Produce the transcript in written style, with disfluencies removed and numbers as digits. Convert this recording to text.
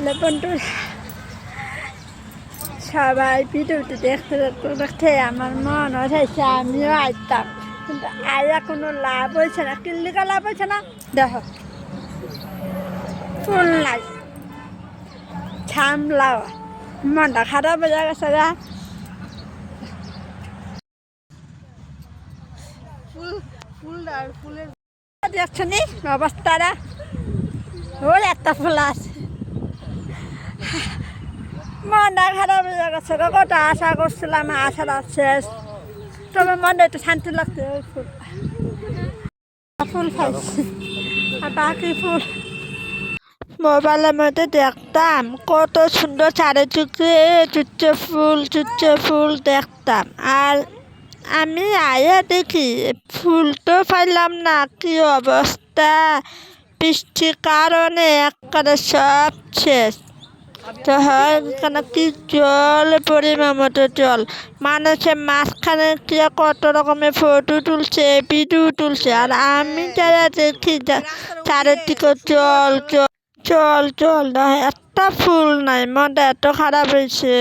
Hello বন্ধু, সবাই ভিডিওটি দেখতে দেখতে দেখতে আমার মন হয়েছে আমিও আইতাম, কিন্তু আয়া কোনো লাভ হয়েছে না। কিল্লিকা লাভ হয়েছে না, দেখো ফুল নাই, ছামলাও মনটা খারাপ হয়ে গেছে গা। ফুলের দেখছো নি অবস্থাটা, ওই একটা ফুল আছে, মনটা খারাপ হয়ে গেছে। কত আশা করছিলাম, আশাটা শেষ। তবে মনটা একটু শান্তি লাগছে। ওই ফুল ফুল পাইছি, আর বাকি ফুল মোবাইলের মধ্যে দেখতাম কত সুন্দর চারিদিকে চুচ্ছে ফুল দেখতাম। আর আমি আয়া দেখি ফুল তো পাইলাম না, কি অবস্থা! বৃষ্টির কারণে একবারে সব শেষ। তো হয় কি জল, পরিমাণ মতো জল। মানুষের মাঝখানে কি কত রকমের ফটো তুলছে, ভিডিও তুলছে, আর আমি যারা দেখি চারিদিকে জল জল জল জল, একটা ফুল নাই। মনটা এত খারাপ হয়েছে।